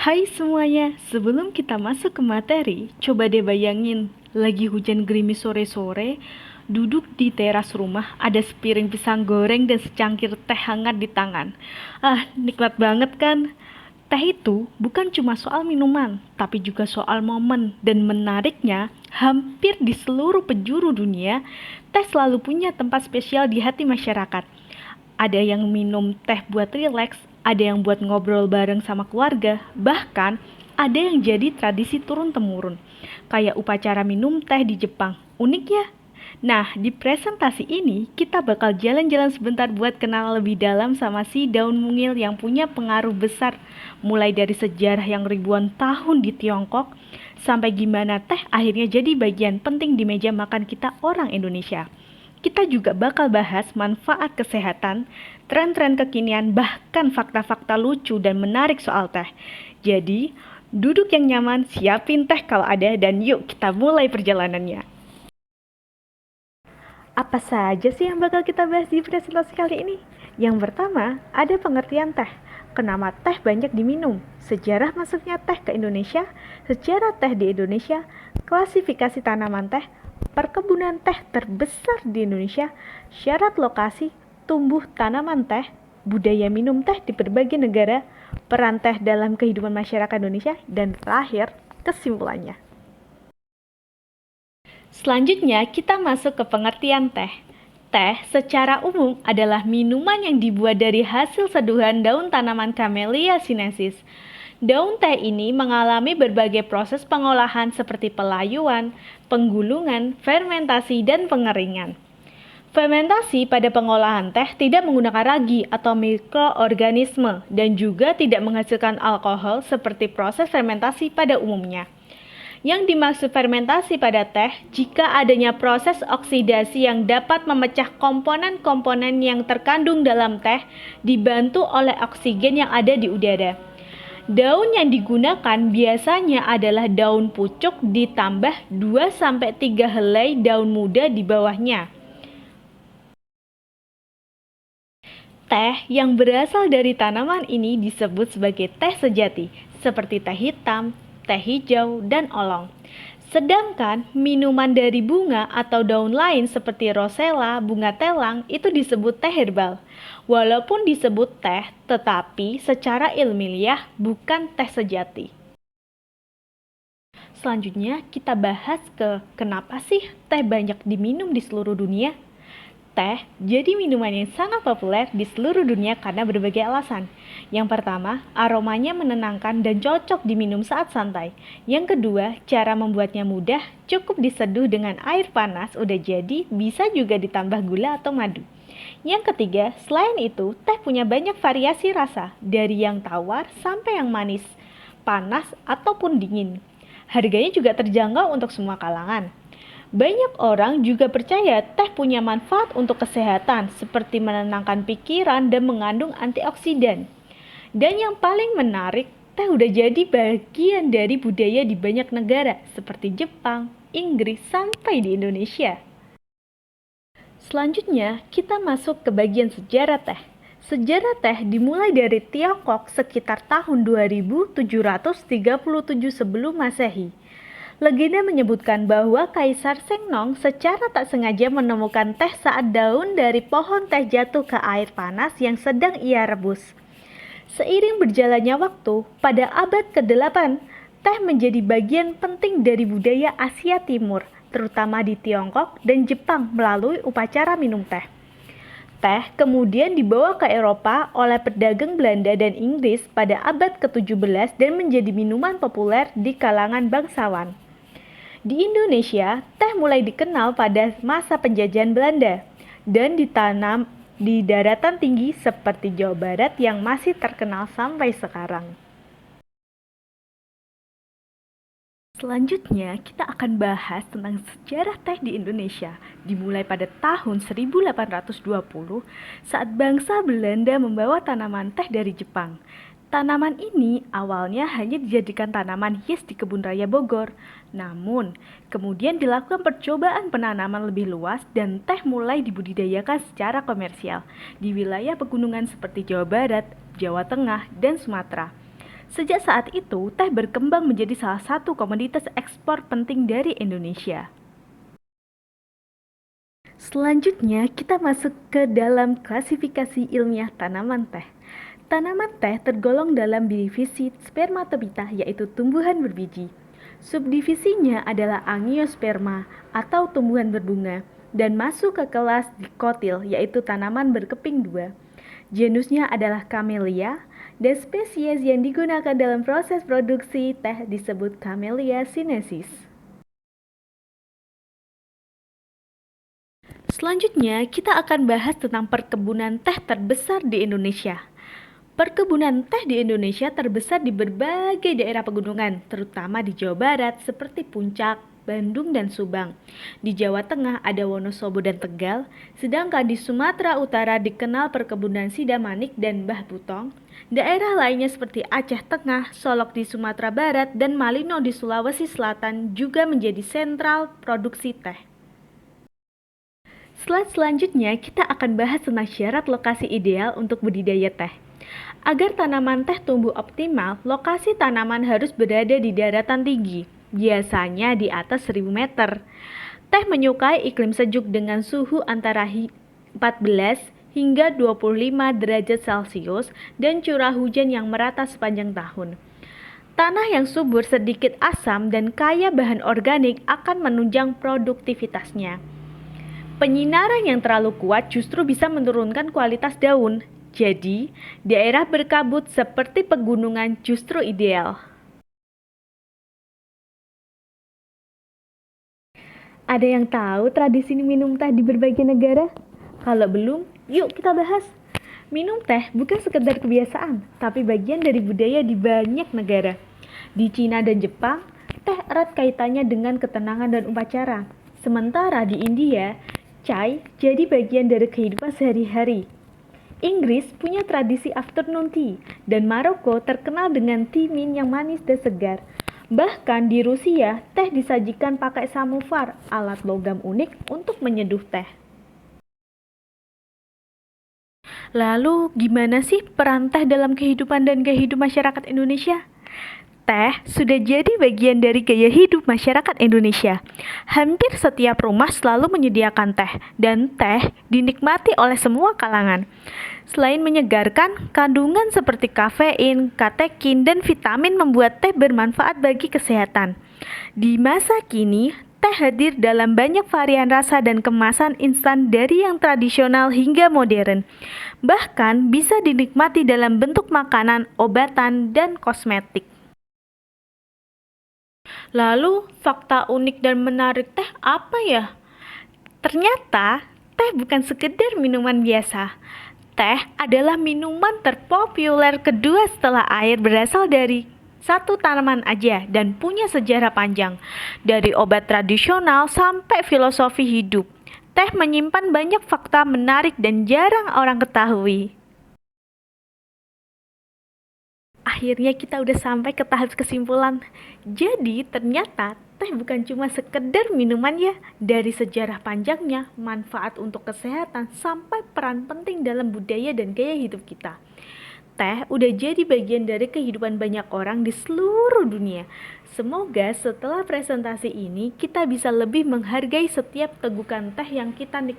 Hai semuanya, sebelum kita masuk ke materi, coba deh bayangin, lagi hujan gerimis sore-sore, duduk di teras rumah, ada sepiring pisang goreng dan secangkir teh hangat di tangan. Nikmat banget kan? Teh itu bukan cuma soal minuman, tapi juga soal momen. Dan menariknya, hampir di seluruh penjuru dunia, teh selalu punya tempat spesial di hati masyarakat. Ada yang minum teh buat rileks, ada yang buat ngobrol bareng sama keluarga, bahkan ada yang jadi tradisi turun-temurun, kayak upacara minum teh di Jepang. Unik ya? Nah, di presentasi ini kita bakal jalan-jalan sebentar buat kenal lebih dalam sama si daun mungil yang punya pengaruh besar, mulai dari sejarah yang ribuan tahun di Tiongkok, sampai gimana teh akhirnya jadi bagian penting di meja makan kita orang Indonesia. Kita juga bakal bahas manfaat kesehatan, tren-tren kekinian, bahkan fakta-fakta lucu dan menarik soal teh. Jadi, duduk yang nyaman, siapin teh kalau ada, dan yuk kita mulai perjalanannya. Apa saja sih yang bakal kita bahas di presentasi kali ini? Yang pertama, ada pengertian teh. Kenapa teh banyak diminum? Sejarah masuknya teh ke Indonesia, sejarah teh di Indonesia, klasifikasi tanaman teh, perkebunan teh terbesar di Indonesia, syarat lokasi, tumbuh tanaman teh, budaya minum teh di berbagai negara, peran teh dalam kehidupan masyarakat Indonesia, dan terakhir, kesimpulannya. Selanjutnya, kita masuk ke pengertian teh. Teh secara umum adalah minuman yang dibuat dari hasil seduhan daun tanaman Camellia sinensis. Daun teh ini mengalami berbagai proses pengolahan seperti pelayuan, penggulungan, fermentasi, dan pengeringan. Fermentasi pada pengolahan teh tidak menggunakan ragi atau mikroorganisme dan juga tidak menghasilkan alkohol seperti proses fermentasi pada umumnya. Yang dimaksud fermentasi pada teh, jika adanya proses oksidasi yang dapat memecah komponen-komponen yang terkandung dalam teh dibantu oleh oksigen yang ada di udara. Daun yang digunakan biasanya adalah daun pucuk ditambah 2-3 helai daun muda di bawahnya. Teh yang berasal dari tanaman ini disebut sebagai teh sejati, seperti teh hitam, teh hijau, dan olong. Sedangkan minuman dari bunga atau daun lain seperti rosella, bunga telang itu disebut teh herbal. Walaupun disebut teh, tetapi secara ilmiah bukan teh sejati. Selanjutnya kita bahas kenapa sih teh banyak diminum di seluruh dunia. Teh jadi minuman yang sangat populer di seluruh dunia karena berbagai alasan. Yang pertama, aromanya menenangkan dan cocok diminum saat santai. Yang kedua, cara membuatnya mudah, cukup diseduh dengan air panas, udah jadi, bisa juga ditambah gula atau madu. Yang ketiga, selain itu, teh punya banyak variasi rasa, dari yang tawar sampai yang manis, panas ataupun dingin. Harganya juga terjangkau untuk semua kalangan. Banyak orang juga percaya teh punya manfaat untuk kesehatan, seperti menenangkan pikiran dan mengandung antioksidan. Dan yang paling menarik, teh udah jadi bagian dari budaya di banyak negara, seperti Jepang, Inggris, sampai di Indonesia. Selanjutnya, kita masuk ke bagian sejarah teh. Sejarah teh dimulai dari Tiongkok sekitar tahun 2737 sebelum Masehi. Legenda menyebutkan bahwa Kaisar Sengong secara tak sengaja menemukan teh saat daun dari pohon teh jatuh ke air panas yang sedang ia rebus. Seiring berjalannya waktu, pada abad ke-8, teh menjadi bagian penting dari budaya Asia Timur, terutama di Tiongkok dan Jepang melalui upacara minum teh. Teh kemudian dibawa ke Eropa oleh pedagang Belanda dan Inggris pada abad ke-17 dan menjadi minuman populer di kalangan bangsawan. Di Indonesia, teh mulai dikenal pada masa penjajahan Belanda dan ditanam di daratan tinggi seperti Jawa Barat yang masih terkenal sampai sekarang. Selanjutnya, kita akan bahas tentang sejarah teh di Indonesia, dimulai pada tahun 1820 saat bangsa Belanda membawa tanaman teh dari Jepang. Tanaman ini awalnya hanya dijadikan tanaman hias di kebun raya Bogor. Namun, kemudian dilakukan percobaan penanaman lebih luas dan teh mulai dibudidayakan secara komersial di wilayah pegunungan seperti Jawa Barat, Jawa Tengah, dan Sumatera. Sejak saat itu, teh berkembang menjadi salah satu komoditas ekspor penting dari Indonesia. Selanjutnya, kita masuk ke dalam klasifikasi ilmiah tanaman teh. Tanaman teh tergolong dalam divisi Spermatophyta, yaitu tumbuhan berbiji. Subdivisinya adalah Angiosperma atau tumbuhan berbunga, dan masuk ke kelas Dicotyl, yaitu tanaman berkeping dua. Genusnya adalah Camellia, dan spesies yang digunakan dalam proses produksi teh disebut Camellia sinensis. Selanjutnya, kita akan bahas tentang perkebunan teh terbesar di Indonesia. Perkebunan teh di Indonesia terbesar di berbagai daerah pegunungan, terutama di Jawa Barat seperti Puncak, Bandung, dan Subang. Di Jawa Tengah ada Wonosobo dan Tegal, sedangkan di Sumatera Utara dikenal perkebunan Sidamanik dan Mbah Butong. Daerah lainnya seperti Aceh Tengah, Solok di Sumatera Barat, dan Malino di Sulawesi Selatan juga menjadi sentral produksi teh. Slide selanjutnya, kita akan bahas tentang syarat lokasi ideal untuk budidaya teh. Agar tanaman teh tumbuh optimal, lokasi tanaman harus berada di daratan tinggi, biasanya di atas 1000 meter. Teh menyukai iklim sejuk dengan suhu antara 14 hingga 25 derajat Celcius dan curah hujan yang merata sepanjang tahun. Tanah yang subur, sedikit asam, dan kaya bahan organik akan menunjang produktivitasnya. Penyinaran yang terlalu kuat justru bisa menurunkan kualitas daun. Jadi, daerah berkabut seperti pegunungan justru ideal. Ada yang tahu tradisi minum teh di berbagai negara? Kalau belum, yuk kita bahas. Minum teh bukan sekedar kebiasaan, tapi bagian dari budaya di banyak negara. Di Cina dan Jepang, teh erat kaitannya dengan ketenangan dan upacara. Sementara di India, chai jadi bagian dari kehidupan sehari-hari. Inggris punya tradisi afternoon tea, dan Maroko terkenal dengan tea mint yang manis dan segar. Bahkan di Rusia, teh disajikan pakai samovar, alat logam unik untuk menyeduh teh. Lalu, gimana sih peran teh dalam kehidupan dan gaya hidup masyarakat Indonesia? Teh sudah jadi bagian dari gaya hidup masyarakat Indonesia. Hampir setiap rumah selalu menyediakan teh, dan teh dinikmati oleh semua kalangan. Selain menyegarkan, kandungan seperti kafein, katekin, dan vitamin membuat teh bermanfaat bagi kesehatan. Di masa kini, teh hadir dalam banyak varian rasa dan kemasan instan dari yang tradisional hingga modern. Bahkan bisa dinikmati dalam bentuk makanan, obatan, dan kosmetik. Lalu, fakta unik dan menarik teh apa ya? Ternyata, teh bukan sekedar minuman biasa. Teh adalah minuman terpopuler kedua setelah air, berasal dari satu tanaman aja dan punya sejarah panjang. Dari obat tradisional sampai filosofi hidup, teh menyimpan banyak fakta menarik dan jarang orang ketahui. Akhirnya kita udah sampai ke tahap kesimpulan. Jadi ternyata teh bukan cuma sekedar minuman ya. Dari sejarah panjangnya, manfaat untuk kesehatan, sampai peran penting dalam budaya dan gaya hidup kita. Teh udah jadi bagian dari kehidupan banyak orang di seluruh dunia. Semoga setelah presentasi ini kita bisa lebih menghargai setiap tegukan teh yang kita nikmati.